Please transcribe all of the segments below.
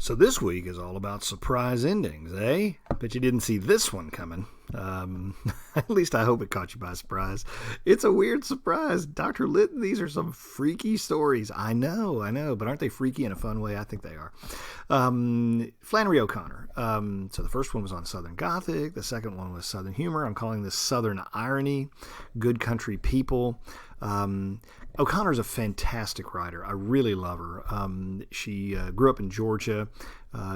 So this week is all about surprise endings, eh? Bet you didn't see this one coming. At least I hope it caught you by surprise. It's a weird surprise. Dr. Litton, these are some freaky stories. I know, but aren't they freaky in a fun way? I think they are. Flannery O'Connor. So the first one was on Southern Gothic. The second one was Southern humor. I'm calling this Southern irony. Good country people. O'Connor's a fantastic writer. I really love her. She grew up in Georgia.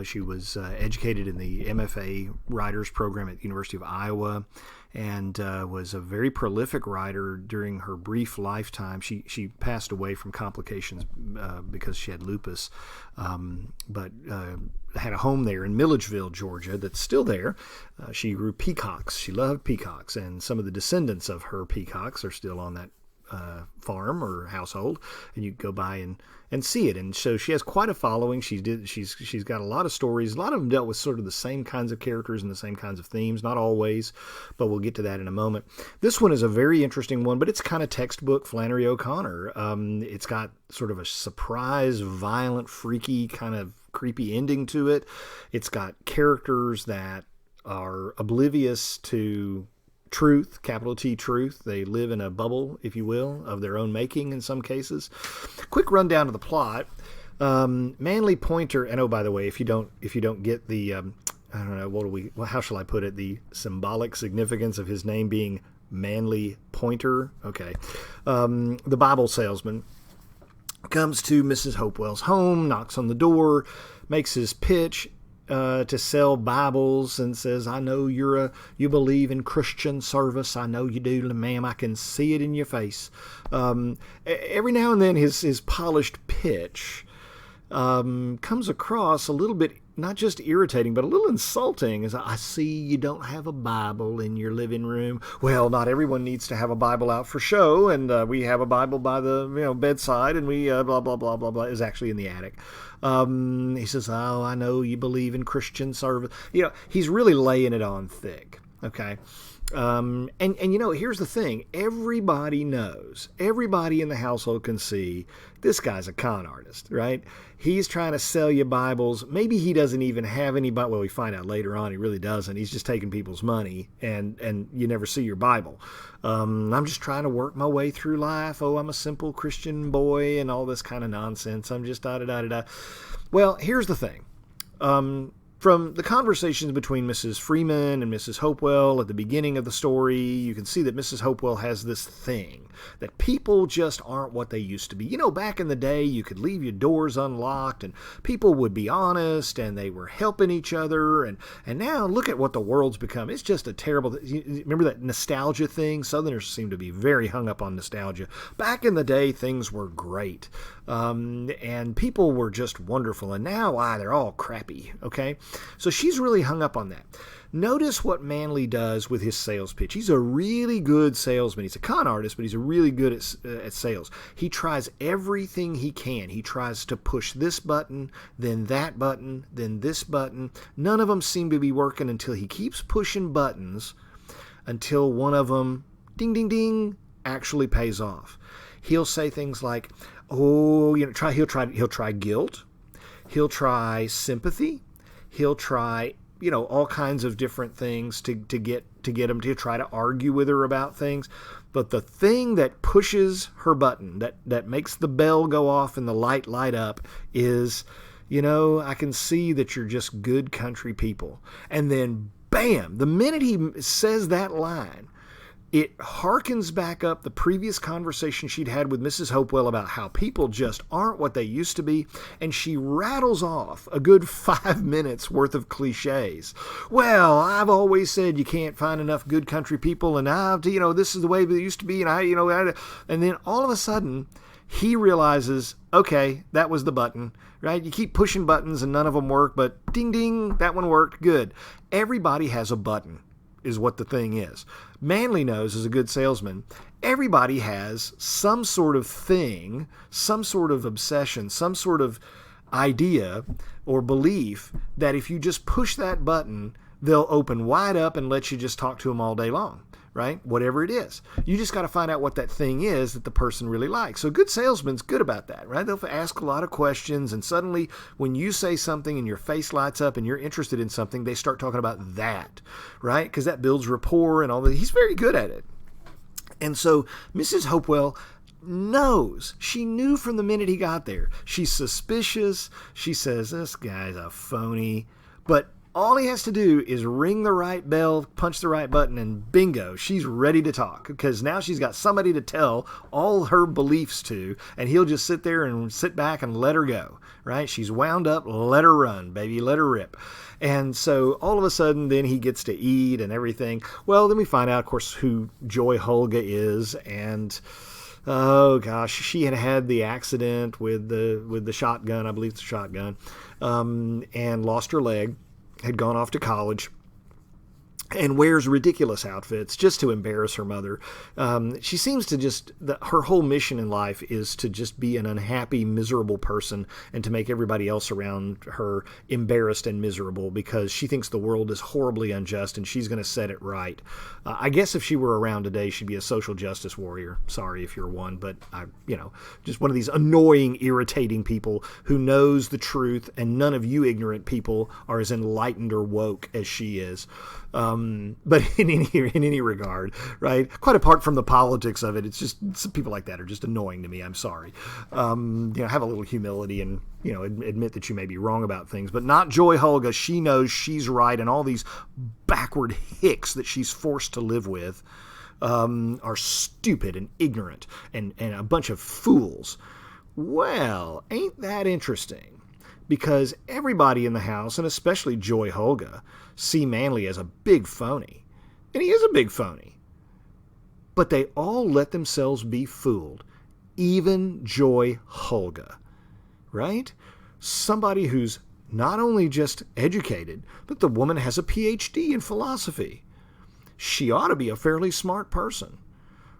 She was educated in the MFA Writers Program at the University of Iowa and was a very prolific writer during her brief lifetime. She passed away from complications because she had lupus, but had a home there in Milledgeville, Georgia, that's still there. She grew peacocks. She loved peacocks, and some of the descendants of her peacocks are still on that farm or household, and you go by and see it. And so she has quite a following. She's got a lot of stories. A lot of them dealt with sort of the same kinds of characters and the same kinds of themes. Not always, but we'll get to that in a moment. This one is a very interesting one, but it's kind of textbook Flannery O'Connor. It's got sort of a surprise, violent, freaky, kind of creepy ending to it. It's got characters that are oblivious to truth, capital T truth. They live in a bubble, if you will, of their own making in some cases. Quick rundown of the plot. Manly Pointer, and oh, by the way, if you don't get the I don't know, how shall I put it, the symbolic significance of his name being Manly Pointer. Okay. The Bible salesman comes to Mrs. Hopewell's home, knocks on the door, makes his pitch to sell Bibles, and says, I know you believe in Christian service. I know you do, ma'am. I can see it in your face. Every now and then his polished pitch comes across a little bit, not just irritating, but a little insulting. As I see you don't have a Bible in your living room. Well, not everyone needs to have a Bible out for show, and we have a Bible by the bedside, and we blah blah blah blah blah is actually in the attic. He says, oh, I know you believe in Christian service. He's really laying it on thick. Okay. And here's the thing. Everybody knows, everybody in the household can see this guy's a con artist, right? He's trying to sell you Bibles. Maybe he doesn't even have any Bible. Well, we find out later on he really doesn't. He's just taking people's money, and you never see your Bible. I'm just trying to work my way through life. Oh, I'm a simple Christian boy and all this kind of nonsense. I'm just da-da-da-da-da. Well, here's the thing. From the conversations between Mrs. Freeman and Mrs. Hopewell at the beginning of the story, you can see that Mrs. Hopewell has this thing that people just aren't what they used to be. Back in the day, you could leave your doors unlocked and people would be honest and they were helping each other. And now look at what the world's become. It's just a terrible... Remember that nostalgia thing? Southerners seem to be very hung up on nostalgia. Back in the day, things were great. And people were just wonderful. And now, they're all crappy, okay? So she's really hung up on that. Notice what Manly does with his sales pitch. He's a really good salesman. He's a con artist, but he's really good at sales. He tries everything he can. He tries to push this button, then that button, then this button. None of them seem to be working until he keeps pushing buttons until one of them, ding, ding, ding, actually pays off. He'll say things like, oh, he'll try guilt. He'll try sympathy. He'll try, all kinds of different things to get him to try to argue with her about things. But the thing that pushes her button, that makes the bell go off and the light up is, I can see that you're just good country people. And then, bam, the minute he says that line, it harkens back up the previous conversation she'd had with Mrs. Hopewell about how people just aren't what they used to be, and she rattles off a good 5 minutes worth of cliches. Well, I've always said you can't find enough good country people, and this is the way it used to be, and then all of a sudden he realizes, okay, that was the button, right? You keep pushing buttons and none of them work, but ding, ding, that one worked, good. Everybody has a button, is what the thing is. Manly knows, as a good salesman, everybody has some sort of thing, some sort of obsession, some sort of idea or belief that if you just push that button, they'll open wide up and let you just talk to them all day long, right? Whatever it is. You just got to find out what that thing is that the person really likes. So a good salesman's good about that, right? They'll ask a lot of questions, and suddenly when you say something and your face lights up and you're interested in something, they start talking about that, right? Because that builds rapport and all that. He's very good at it. And so Mrs. Hopewell knows. She knew from the minute he got there. She's suspicious. She says, this guy's a phony. But all he has to do is ring the right bell, punch the right button, and bingo, she's ready to talk. Because now she's got somebody to tell all her beliefs to, and he'll just sit there and sit back and let her go, right? She's wound up, let her run, baby, let her rip. And so all of a sudden, then he gets to eat and everything. Well, then we find out, of course, who Joy Holga is, and oh gosh, she had the accident with the shotgun, I believe it's a shotgun, and lost her leg. Had gone off to college and wears ridiculous outfits just to embarrass her mother. She seems to just, her whole mission in life is to just be an unhappy, miserable person and to make everybody else around her embarrassed and miserable because she thinks the world is horribly unjust and she's going to set it right. I guess if she were around today, she'd be a social justice warrior. Sorry if you're one, but just one of these annoying, irritating people who knows the truth, and none of you ignorant people are as enlightened or woke as she is. But in any regard, right? Quite apart from the politics of it, it's just some people like that are just annoying to me. I'm sorry. Have a little humility and, admit that you may be wrong about things, but not Joy Holga. She knows she's right, and all these backward hicks that she's forced to live with are stupid and ignorant and a bunch of fools. Well, ain't that interesting? Because everybody in the house, and especially Joy Holga, see Manley as a big phony. And he is a big phony. But they all let themselves be fooled. Even Joy Holga. Right? Somebody who's not only just educated, but the woman has a PhD in philosophy. She ought to be a fairly smart person.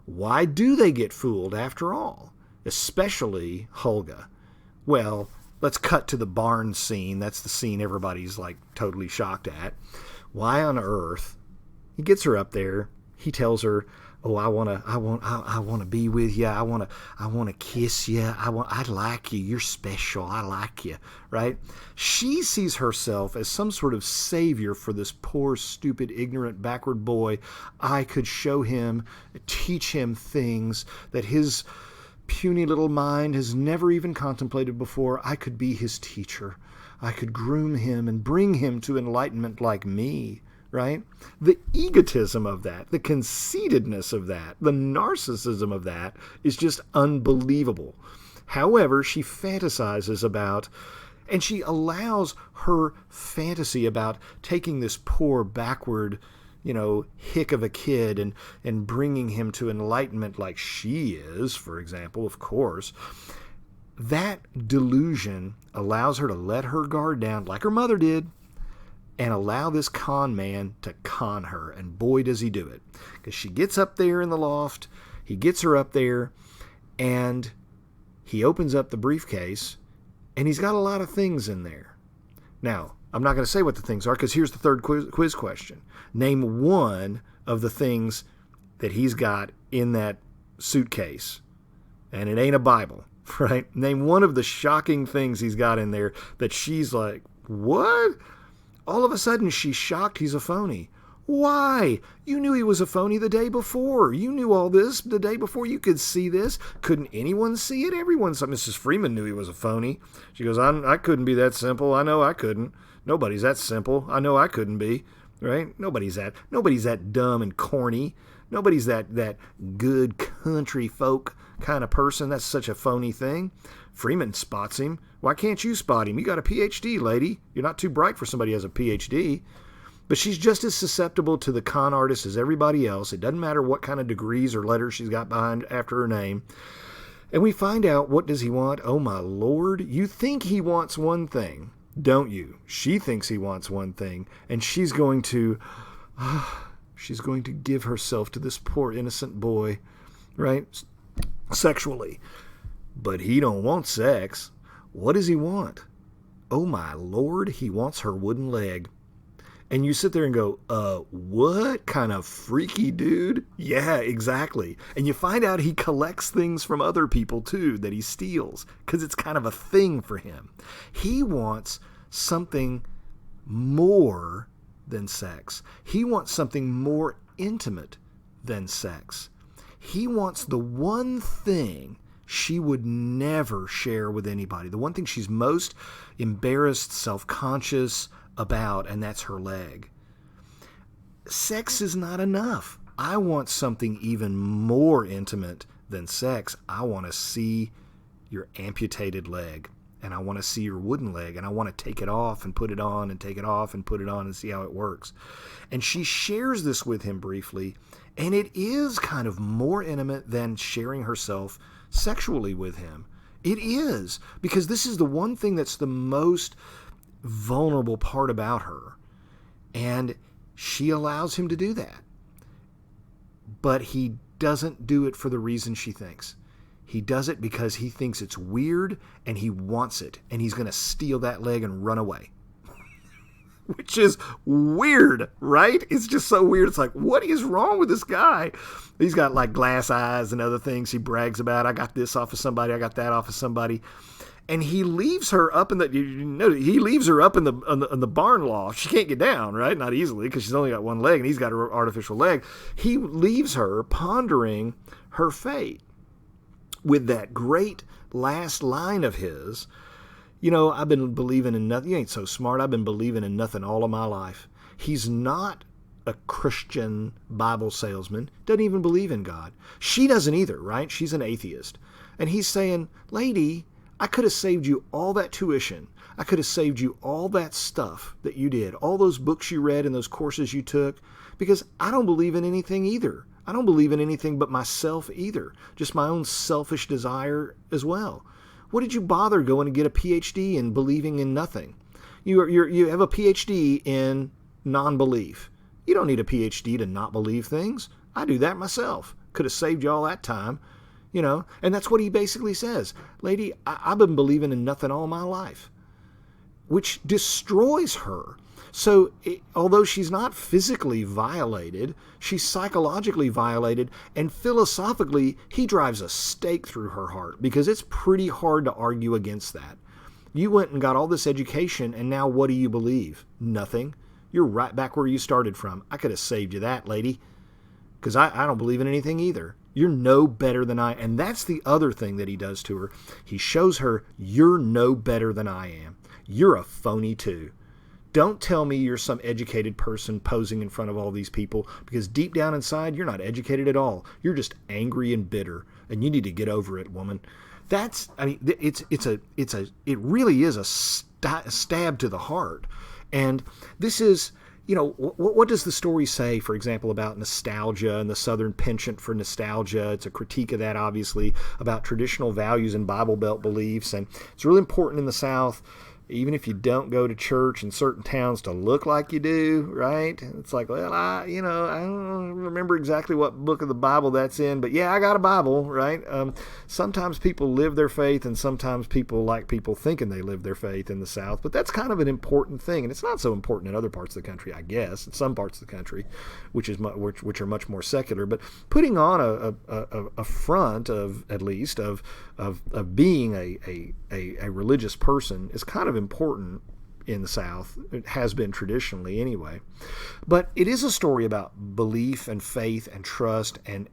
Why do they get fooled after all? Especially Holga. Well, let's cut to the barn scene. That's the scene everybody's totally shocked at. Why on earth? He gets her up there. He tells her, "Oh, I want to be with you. I want to kiss you. I like you. You're special. I like you." Right? She sees herself as some sort of savior for this poor, stupid, ignorant, backward boy. I could show him, teach him things that his puny little mind has never even contemplated before. I could be his teacher. I could groom him and bring him to enlightenment like me, right? The egotism of that, the conceitedness of that, the narcissism of that is just unbelievable. However, she fantasizes about, and she allows her fantasy about taking this poor, backward, hick of a kid and bringing him to enlightenment like she is, for example, of course. That delusion allows her to let her guard down like her mother did and allow this con man to con her. And boy, does he do it. Because she gets up there in the loft, he gets her up there, and he opens up the briefcase, and he's got a lot of things in there. Now, I'm not going to say what the things are because here's the third quiz question. Name one of the things that he's got in that suitcase. And it ain't a Bible, right? Name one of the shocking things he's got in there that she's like, what? All of a sudden she's shocked he's a phony. Why? You knew he was a phony the day before. You knew all this the day before. You could see this. Couldn't anyone see it? Everyone saw. Mrs. Freeman knew he was a phony. She goes, I couldn't be that simple. I know I couldn't. Nobody's that simple. I know I couldn't be. Right? Nobody's that dumb and corny. Nobody's that good country folk kind of person. That's such a phony thing. Freeman spots him. Why can't you spot him? You got a PhD, lady. You're not too bright for somebody who has a PhD. But she's just as susceptible to the con artist as everybody else. It doesn't matter what kind of degrees or letters she's got behind after her name. And we find out, what does he want? Oh, my Lord. You think he wants one thing, don't you? She thinks he wants one thing. And she's going to give herself to this poor innocent boy, right? Sexually. But he don't want sex. What does he want? Oh, my Lord. He wants her wooden leg. And you sit there and go, what kind of freaky dude? Yeah, exactly. And you find out he collects things from other people too that he steals because it's kind of a thing for him. He wants something more than sex. He wants something more intimate than sex. He wants the one thing she would never share with anybody, the one thing she's most embarrassed, self-conscious about, and that's her leg. Sex is not enough. I want something even more intimate than sex. I want to see your amputated leg, and I want to see your wooden leg, and I want to take it off and put it on and take it off and put it on and see how it works. And she shares this with him briefly, and it is kind of more intimate than sharing herself sexually with him. It is, because this is the one thing that's the most vulnerable part about her, and she allows him to do that. But he doesn't do it for the reason she thinks. He does it because he thinks it's weird and he wants it, and he's going to steal that leg and run away. Which is weird, right? It's just so weird. It's like, what is wrong with this guy? He's got like glass eyes and other things he brags about. I got this off of somebody. I got that off of somebody. And he leaves her up in the barn loft. She can't get down, right? Not easily, because she's only got one leg and he's got her artificial leg. He leaves her pondering her fate with that great last line of his. You know, I've been believing in nothing. You ain't so smart. I've been believing in nothing all of my life. He's not a Christian Bible salesman. Doesn't even believe in God. She doesn't either, right? She's an atheist. And he's saying, lady, I could have saved you all that tuition. I could have saved you all that stuff that you did, all those books you read and those courses you took, because I don't believe in anything either. I don't believe in anything but myself either, just my own selfish desire as well. What did you bother going to get a PhD and believing in nothing? You have a PhD in non-belief. You don't need a PhD to not believe things. I do that myself. Could have saved you all that time. You know, and that's what he basically says. Lady, I've been believing in nothing all my life, which destroys her. So although she's not physically violated, she's psychologically violated, and philosophically, he drives a stake through her heart, because it's pretty hard to argue against that. You went and got all this education, and now what do you believe? Nothing. You're right back where you started from. I could have saved you that, lady, because I don't believe in anything either. You're no better than I. And that's the other thing that he does to her. He shows her, you're no better than I am. You're a phony too. Don't tell me you're some educated person posing in front of all these people, because deep down inside, you're not educated at all. You're just angry and bitter, and you need to get over it, woman. It really is a stab to the heart. And this is, you know, what does the story say, for example, about nostalgia and the Southern penchant for nostalgia? It's a critique of that, obviously, about traditional values and Bible Belt beliefs. And it's really important in the South, even if you don't go to church in certain towns, to look like you do, right? It's like, well, I don't remember exactly what book of the Bible that's in, but yeah, I got a Bible, right? Sometimes people live their faith, and sometimes people like people thinking they live their faith in the South, but that's kind of an important thing, and it's not so important in other parts of the country, I guess, in some parts of the country, which are much more secular, but putting on a front of, at least, of being a religious person is kind of important in the South. It has been traditionally anyway. But it is a story about belief and faith and trust and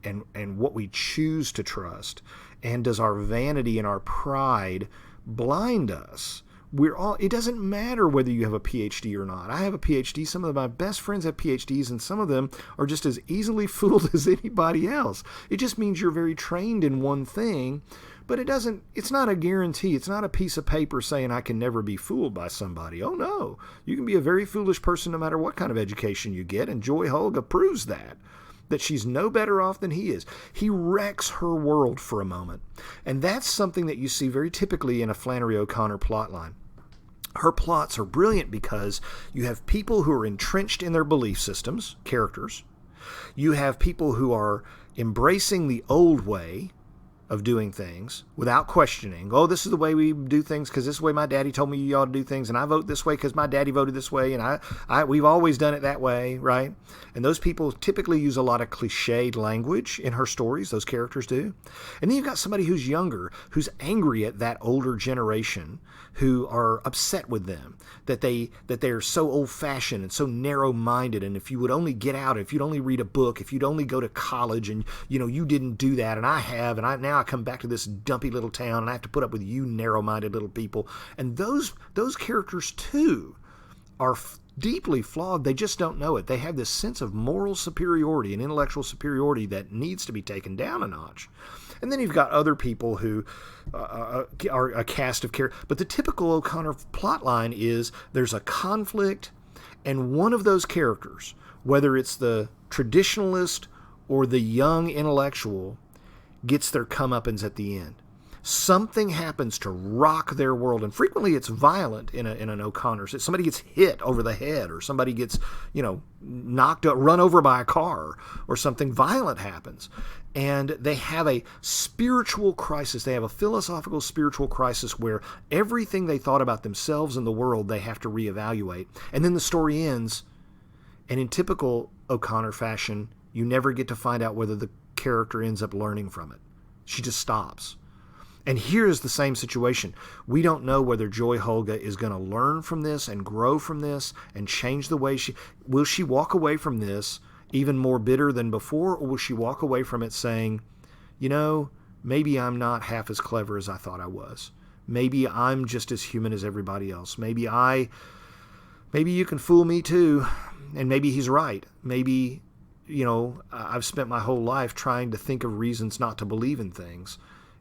what we choose to trust. And does our vanity and our pride blind us? It doesn't matter whether you have a PhD or not. I have a PhD. Some of my best friends have PhDs, and some of them are just as easily fooled as anybody else. It just means you're very trained in one thing. But it's not a guarantee. It's not a piece of paper saying I can never be fooled by somebody. Oh no, you can be a very foolish person no matter what kind of education you get. And Joy Holga proves that she's no better off than he is. He wrecks her world for a moment. And that's something that you see very typically in a Flannery O'Connor plotline. Her plots are brilliant because you have people who are entrenched in their belief systems, characters. You have people who are embracing the old way, of doing things without questioning. Oh, this is the way we do things because this is the way my daddy told me you ought to do things, and I vote this way because my daddy voted this way, and we've always done it that way, right? And those people typically use a lot of cliched language in her stories. Those characters do. And then you've got somebody who's younger, who's angry at that older generation, who are upset with them that they're so old-fashioned and so narrow-minded. And if you would only get out, if you'd only read a book, if you'd only go to college, and you didn't do that, and I have, and now I come back to this dumpy little town, and I have to put up with you narrow-minded little people. And those characters too are deeply flawed. They just don't know it. They have this sense of moral superiority and intellectual superiority that needs to be taken down a notch. And then you've got other people who are a cast of characters. But the typical O'Connor plotline is there's a conflict, and one of those characters, whether it's the traditionalist or the young intellectual, gets their comeuppance at the end. Something happens to rock their world, and frequently it's violent in an O'Connor. Somebody gets hit over the head, or somebody gets, knocked up, run over by a car, or something violent happens. And they have a spiritual crisis. They have a philosophical spiritual crisis where everything they thought about themselves and the world they have to reevaluate. And then the story ends, and in typical O'Connor fashion, you never get to find out whether the character ends up learning from it. She just stops. And here is the same situation. We don't know whether Joy Holga is going to learn from this and grow from this and change the way will she walk away from this even more bitter than before, or will she walk away from it saying, maybe I'm not half as clever as I thought I was. Maybe I'm just as human as everybody else. Maybe you can fool me too, and maybe he's right. Maybe, I've spent my whole life trying to think of reasons not to believe in things.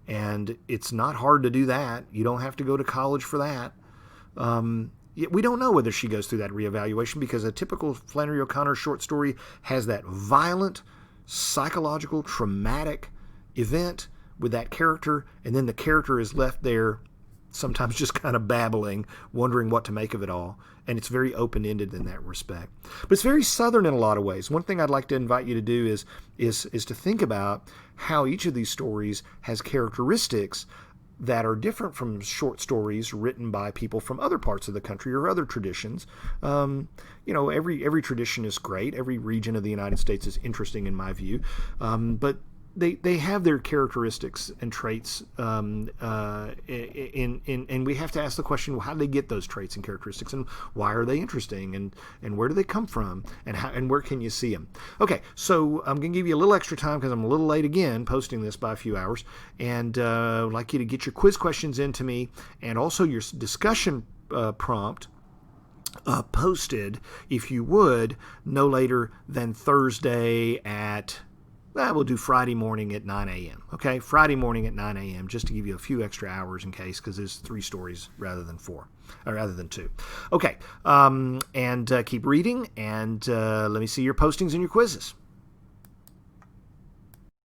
And it's not hard to do that. You don't have to go to college for that. We don't know whether she goes through that reevaluation, because a typical Flannery O'Connor short story has that violent, psychological, traumatic event with that character, and then the character is left there sometimes just kind of babbling, wondering what to make of it all. And it's very open-ended in that respect. But it's very Southern in a lot of ways. One thing I'd like to invite you to do is to think about how each of these stories has characteristics that are different from short stories written by people from other parts of the country or other traditions. Every tradition is great. Every region of the United States is interesting in my view. But they have their characteristics and traits, and we have to ask the question, well, how do they get those traits and characteristics, and why are they interesting, and where do they come from, and where can you see them? Okay, so I'm going to give you a little extra time because I'm a little late again posting this by a few hours, and I'd like you to get your quiz questions into me, and also your discussion prompt posted, if you would, no later than Thursday at... we'll do Friday morning at 9 a.m., okay? Friday morning at 9 a.m., just to give you a few extra hours in case, because there's 3 stories rather than 4, or rather than 2. Okay, and keep reading, and let me see your postings and your quizzes.